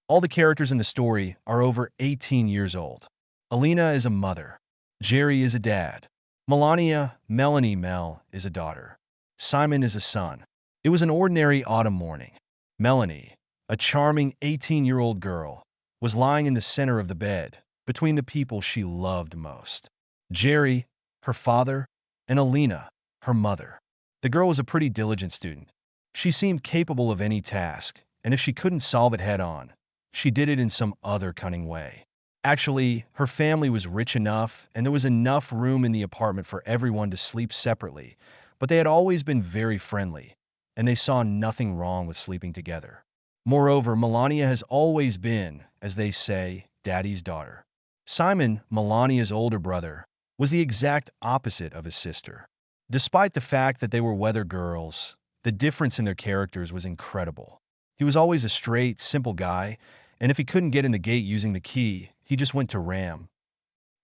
All the characters in the story are over 18 years old. Alina is a mother. Jerry is a dad. Melanie is a daughter. Simon is a son. It was an ordinary autumn morning. Melanie, a charming 18-year-old girl, was lying in the center of the bed, between the people she loved most. Jerry, her father, and Alina, her mother. The girl was a pretty diligent student. She seemed capable of any task, and if she couldn't solve it head-on, she did it in some other cunning way. Actually, her family was rich enough, and there was enough room in the apartment for everyone to sleep separately, but they had always been very friendly, and they saw nothing wrong with sleeping together. Moreover, Melania has always been, as they say, Daddy's daughter. Simon, Melania's older brother, was the exact opposite of his sister. Despite the fact that they were weather girls, the difference in their characters was incredible. He was always a straight, simple guy, and if he couldn't get in the gate using the key, he just went to Ram.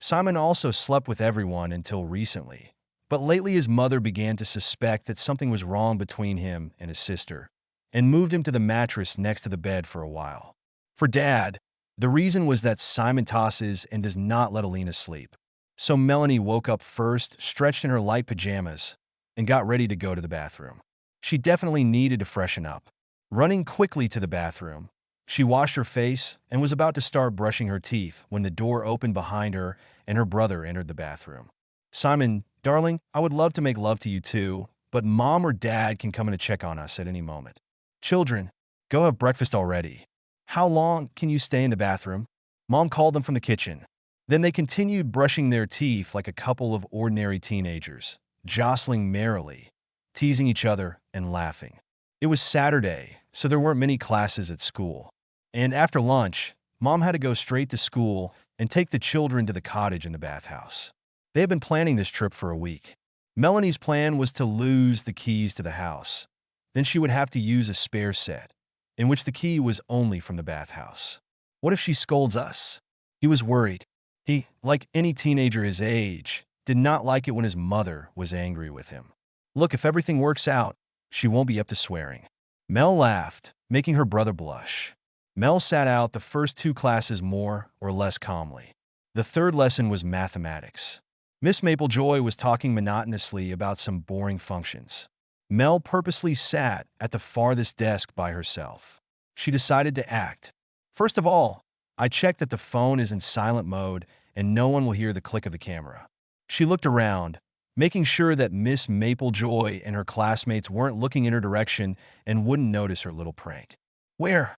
Simon also slept with everyone until recently, but lately his mother began to suspect that something was wrong between him and his sister, and moved him to the mattress next to the bed for a while. For Dad, the reason was that Simon tosses and does not let Alina sleep. So Melanie woke up first, stretched in her light pajamas, and got ready to go to the bathroom. She definitely needed to freshen up. Running quickly to the bathroom, she washed her face and was about to start brushing her teeth when the door opened behind her and her brother entered the bathroom. "Simon, darling, I would love to make love to you too, but Mom or Dad can come in to check on us at any moment. Children, go have breakfast already. How long can you stay in the bathroom?" Mom called them from the kitchen. Then they continued brushing their teeth like a couple of ordinary teenagers, jostling merrily, teasing each other and laughing. It was Saturday, so there weren't many classes at school. And after lunch, Mom had to go straight to school and take the children to the cottage in the bathhouse. They had been planning this trip for a week. Melanie's plan was to lose the keys to the house. Then she would have to use a spare set, in which the key was only from the bathhouse. What if she scolds us? He was worried. He, like any teenager his age, did not like it when his mother was angry with him. Look, if everything works out, she won't be up to swearing. Mel laughed, making her brother blush. Mel sat out the first two classes more or less calmly. The third lesson was mathematics. Miss Maplejoy was talking monotonously about some boring functions. Mel purposely sat at the farthest desk by herself. She decided to act. "First of all, I checked that the phone is in silent mode and no one will hear the click of the camera." She looked around, making sure that Miss Maplejoy and her classmates weren't looking in her direction and wouldn't notice her little prank. "Where?"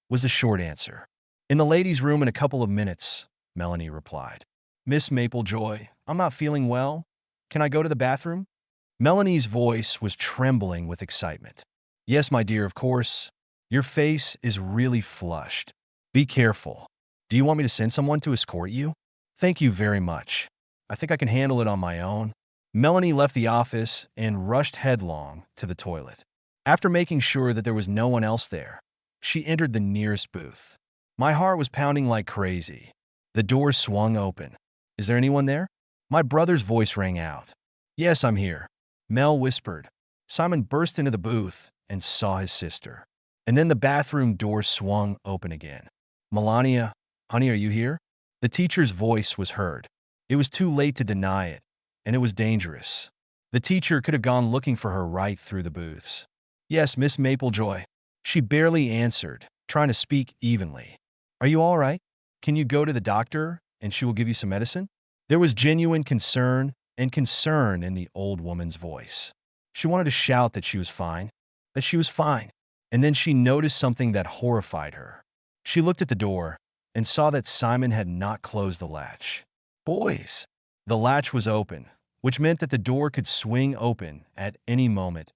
was the short answer. "In the ladies' room in a couple of minutes," Melanie replied. "Miss Maplejoy, I'm not feeling well. Can I go to the bathroom?" Melanie's voice was trembling with excitement. "Yes, my dear, of course. Your face is really flushed. Be careful. Do you want me to send someone to escort you?" "Thank you very much. I think I can handle it on my own." Melanie left the office and rushed headlong to the toilet. After making sure that there was no one else there, she entered the nearest booth. My heart was pounding like crazy. The door swung open. "Is there anyone there?" My brother's voice rang out. "Yes, I'm here," Mel whispered. Simon burst into the booth and saw his sister. And then the bathroom door swung open again. "Melania, honey, are you here?" The teacher's voice was heard. It was too late to deny it, and it was dangerous. The teacher could have gone looking for her right through the booths. "Yes, Miss Maplejoy." She barely answered, trying to speak evenly. "Are you all right? Can you go to the doctor, and she will give you some medicine?" There was genuine concern in the old woman's voice. She wanted to shout that she was fine, and then she noticed something that horrified her. She looked at the door and saw that Simon had not closed the latch. "Boys!" The latch was open, which meant that the door could swing open at any moment,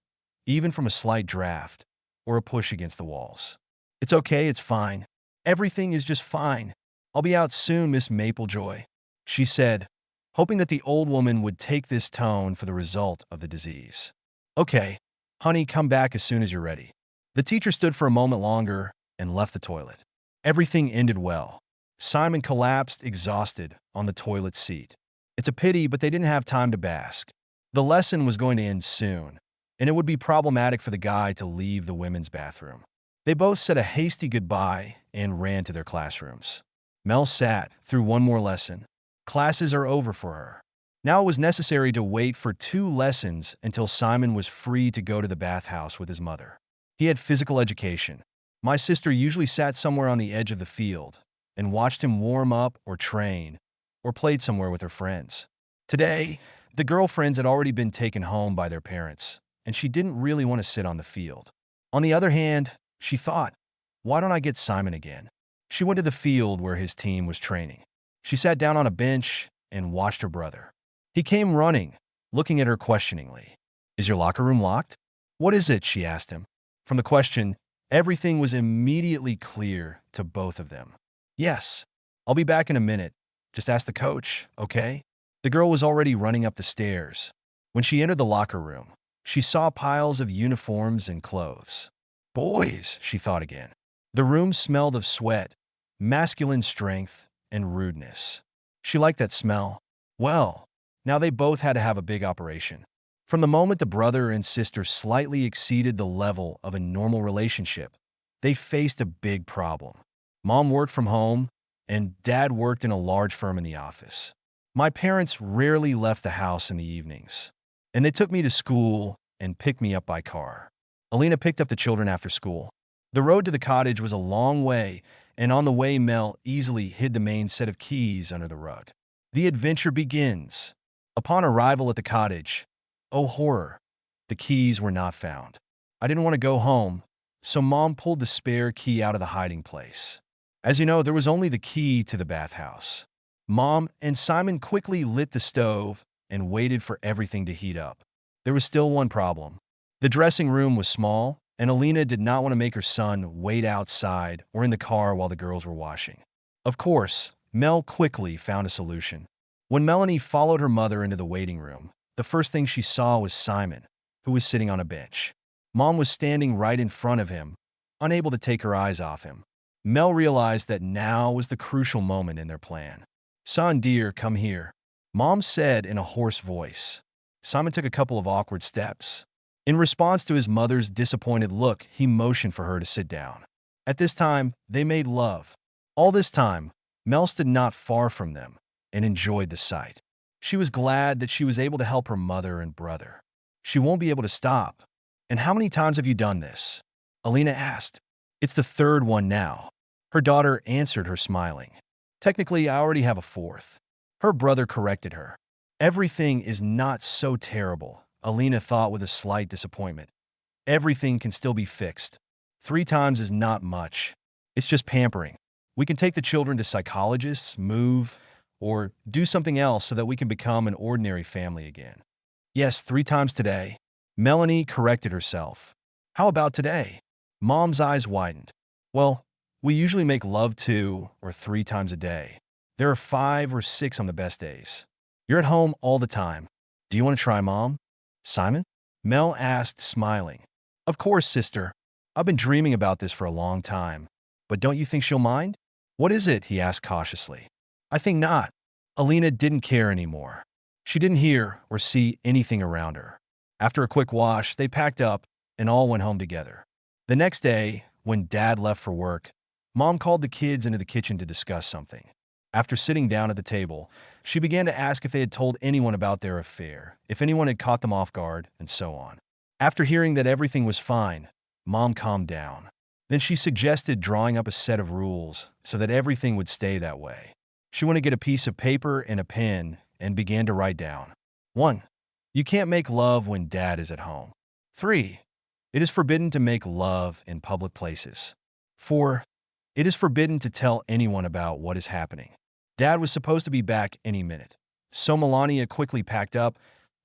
even from a slight draft or a push against the walls. "It's okay, it's fine. Everything is just fine. I'll be out soon, Miss Maplejoy," she said, hoping that the old woman would take this tone for the result of the disease. "Okay, honey, come back as soon as you're ready." The teacher stood for a moment longer and left the toilet. Everything ended well. Simon collapsed, exhausted, on the toilet seat. It's a pity, but they didn't have time to bask. The lesson was going to end soon, and it would be problematic for the guy to leave the women's bathroom. They both said a hasty goodbye and ran to their classrooms. Mel sat through one more lesson. Classes are over for her. Now it was necessary to wait for 2 lessons until Simon was free to go to the bathhouse with his mother. He had physical education. My sister usually sat somewhere on the edge of the field and watched him warm up or train or played somewhere with her friends. Today, the girlfriends had already been taken home by their parents, and she didn't really want to sit on the field. On the other hand, she thought, why don't I get Simon again? She went to the field where his team was training. She sat down on a bench and watched her brother. He came running, looking at her questioningly. Is your locker room locked? What is it? She asked him. From the question, everything was immediately clear to both of them. Yes, I'll be back in a minute. Just ask the coach, okay? The girl was already running up the stairs. When she entered the locker room, she saw piles of uniforms and clothes. Boys, she thought again. The room smelled of sweat, masculine strength, and rudeness. She liked that smell. Well, now they both had to have a big operation. From the moment the brother and sister slightly exceeded the level of a normal relationship, they faced a big problem. Mom worked from home, and Dad worked in a large firm in the office. My parents rarely left the house in the evenings, and they took me to school and picked me up by car. Alina picked up the children after school. The road to the cottage was a long way, and on the way Mel easily hid the main set of keys under the rug. The adventure begins. Upon arrival at the cottage, oh horror, the keys were not found. I didn't want to go home, so Mom pulled the spare key out of the hiding place. As you know, there was only the key to the bathhouse. Mom and Simon quickly lit the stove and waited for everything to heat up. There was still one problem. The dressing room was small, and Alina did not want to make her son wait outside or in the car while the girls were washing. Of course, Mel quickly found a solution. When Melanie followed her mother into the waiting room, the first thing she saw was Simon, who was sitting on a bench. Mom was standing right in front of him, unable to take her eyes off him. Mel realized that now was the crucial moment in their plan. Son, dear, come here, Mom said in a hoarse voice. Simon took a couple of awkward steps. In response to his mother's disappointed look, he motioned for her to sit down. At this time, they made love. All this time, Mel stood not far from them and enjoyed the sight. She was glad that she was able to help her mother and brother. She won't be able to stop. And how many times have you done this? Alina asked. It's the third one now. Her daughter answered her smiling. Technically, I already have a fourth. Her brother corrected her. Everything is not so terrible, Alina thought with a slight disappointment. Everything can still be fixed. 3 times is not much. It's just pampering. We can take the children to psychologists, move, or do something else so that we can become an ordinary family again. Yes, 3 times today. Melanie corrected herself. How about today? Mom's eyes widened. Well, we usually make love 2 or 3 times a day. There are 5 or 6 on the best days. You're at home all the time. Do you want to try, Mom? Simon? Mel asked, smiling. Of course, sister. I've been dreaming about this for a long time. But don't you think she'll mind? What is it? He asked cautiously. I think not. Alina didn't care anymore. She didn't hear or see anything around her. After a quick wash, they packed up and all went home together. The next day, when Dad left for work, Mom called the kids into the kitchen to discuss something. After sitting down at the table, she began to ask if they had told anyone about their affair, if anyone had caught them off guard, and so on. After hearing that everything was fine, Mom calmed down. Then she suggested drawing up a set of rules so that everything would stay that way. She went to get a piece of paper and a pen and began to write down. 1. You can't make love when Dad is at home. 3. It is forbidden to make love in public places. 4. It is forbidden to tell anyone about what is happening. Dad was supposed to be back any minute, so Melania quickly packed up.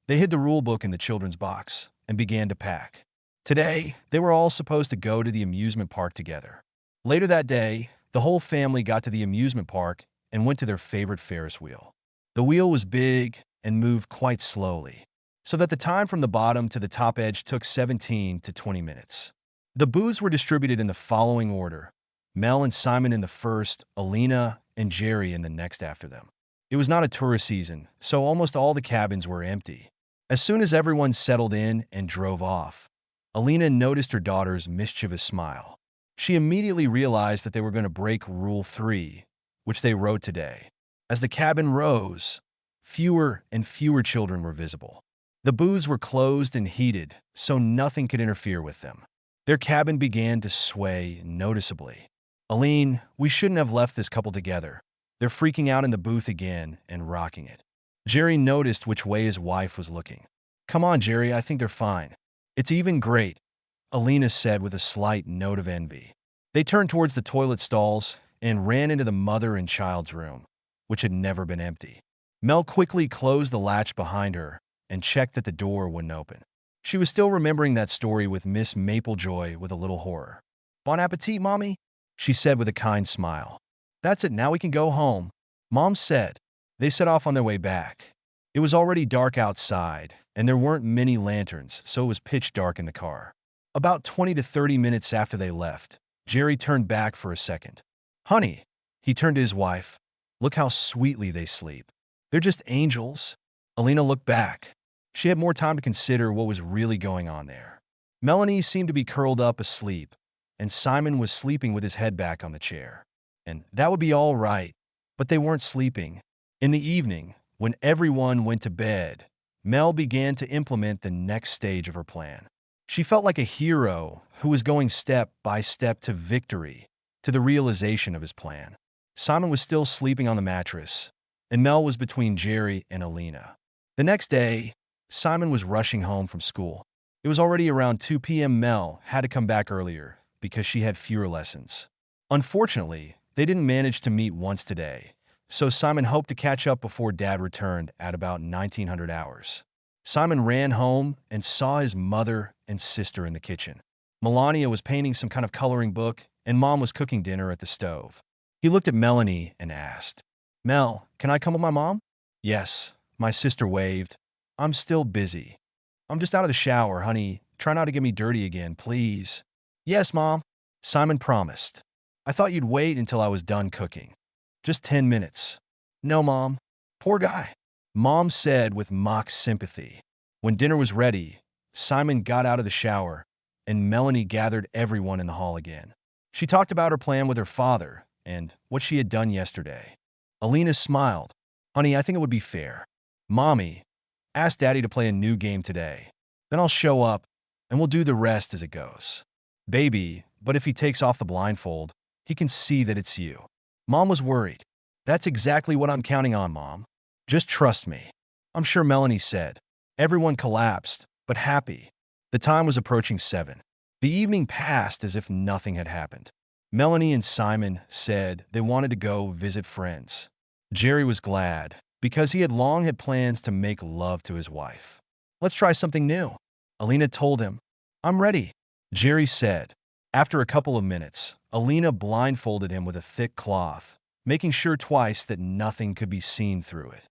They hid the rule book in the children's box and began to pack. Today, they were all supposed to go to the amusement park together. Later that day, the whole family got to the amusement park and went to their favorite Ferris wheel. The wheel was big and moved quite slowly, so that the time from the bottom to the top edge took 17 to 20 minutes. The booths were distributed in the following order: Mel and Simon in the first, Alina and Jerry in the next after them. It was not a tourist season, so almost all the cabins were empty. As soon as everyone settled in and drove off, Alina noticed her daughter's mischievous smile. She immediately realized that they were going to break Rule 3, which they wrote today. As the cabin rose, fewer and fewer children were visible. The booths were closed and heated, so nothing could interfere with them. Their cabin began to sway noticeably. Aline, we shouldn't have left this couple together. They're freaking out in the booth again and rocking it. Jerry noticed which way his wife was looking. Come on, Jerry, I think they're fine. It's even great, Alina said with a slight note of envy. They turned towards the toilet stalls and ran into the mother and child's room, which had never been empty. Mel quickly closed the latch behind her and checked that the door wouldn't open. She was still remembering that story with Miss Maplejoy with a little horror. Bon appetit, Mommy, she said with a kind smile. That's it, now we can go home, Mom said. They set off on their way back. It was already dark outside, and there weren't many lanterns, so it was pitch dark in the car. About 20 to 30 minutes after they left, Jerry turned back for a second. Honey, he turned to his wife, look how sweetly they sleep. They're just angels. Alina looked back. She had more time to consider what was really going on there. Melanie seemed to be curled up asleep, and Simon was sleeping with his head back on the chair. And that would be all right, but they weren't sleeping. In the evening, when everyone went to bed, Mel began to implement the next stage of her plan. She felt like a hero who was going step by step to victory, to the realization of his plan. Simon was still sleeping on the mattress, and Mel was between Jerry and Alina. The next day, Simon was rushing home from school. It was already around 2 p.m. Mel had to come back earlier because she had fewer lessons. Unfortunately, they didn't manage to meet once today, so Simon hoped to catch up before Dad returned at about 1900 hours. Simon ran home and saw his mother and sister in the kitchen. Melania was painting some kind of coloring book, and Mom was cooking dinner at the stove. He looked at Melanie and asked, Mel, can I come with my mom? Yes, my sister waved. I'm still busy. I'm just out of the shower, honey. Try not to get me dirty again, please. Yes, Mom, Simon promised. I thought you'd wait until I was done cooking. Just 10 minutes. No, Mom. Poor guy, Mom said with mock sympathy. When dinner was ready, Simon got out of the shower, and Melanie gathered everyone in the hall again. She talked about her plan with her father and what she had done yesterday. Alina smiled. Honey, I think it would be fair. Mommy, ask Daddy to play a new game today. Then I'll show up, and we'll do the rest as it goes. Baby, but if he takes off the blindfold, he can see that it's you. Mom was worried. That's exactly what I'm counting on, Mom. Just trust me. I'm sure Melanie said. Everyone collapsed, but happy. The time was approaching 7. The evening passed as if nothing had happened. Melanie and Simon said they wanted to go visit friends. Jerry was glad, because he had long had plans to make love to his wife. Let's try something new, Alina told him. I'm ready, Jerry said. After a couple of minutes, Alina blindfolded him with a thick cloth, making sure twice that nothing could be seen through it.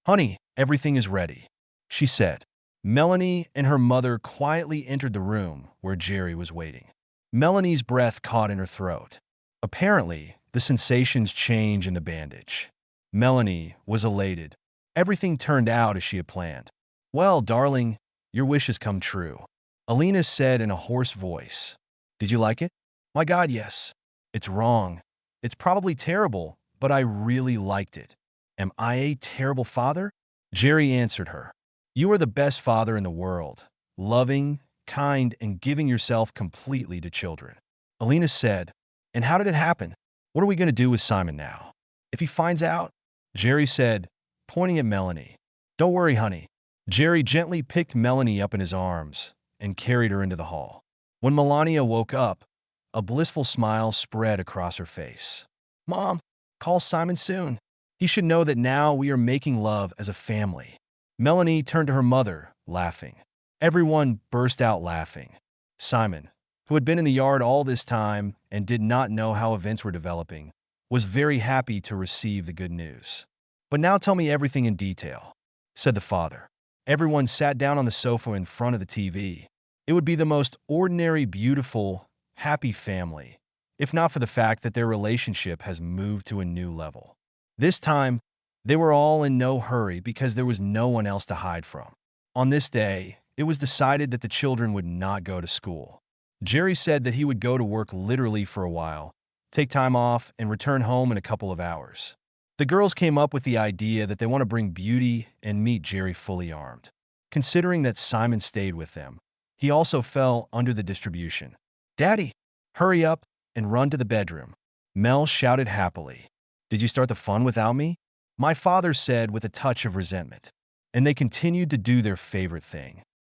Honey, everything is ready, she said. Melanie and her mother quietly entered the room where Jerry was waiting. Melanie's breath caught in her throat. Apparently, the sensations changed in the bandage. Melanie was elated. Everything turned out as she had planned. Well, darling, your wish has come true, Alina said in a hoarse voice. Did you like it? My God, yes. It's wrong. It's probably terrible, but I really liked it. Am I a terrible father? Jerry answered her. You are the best father in the world, loving, kind, and giving yourself completely to children. Alina said, and how did it happen? What are we going to do with Simon now? If he finds out? Jerry said, pointing at Melanie. Don't worry, honey. Jerry gently picked Melanie up in his arms and carried her into the hall. When Melania woke up, a blissful smile spread across her face. Mom, call Simon soon. He should know that now we are making love as a family. Melanie turned to her mother, laughing. Everyone burst out laughing. Simon, who had been in the yard all this time and did not know how events were developing, was very happy to receive the good news. But now tell me everything in detail, said the father. Everyone sat down on the sofa in front of the TV. It would be the most ordinary, beautiful, happy family, if not for the fact that their relationship has moved to a new level. This time, they were all in no hurry because there was no one else to hide from. On this day, it was decided that the children would not go to school. Jerry said that he would go to work literally for a while, take time off, and return home in a couple of hours. The girls came up with the idea that they want to bring Beauty and meet Jerry fully armed. Considering that Simon stayed with them, he also fell under the distribution. "Daddy, hurry up and run to the bedroom," Mel shouted happily. "Did you start the fun without me?" my father said with a touch of resentment. And they continued to do their favorite thing.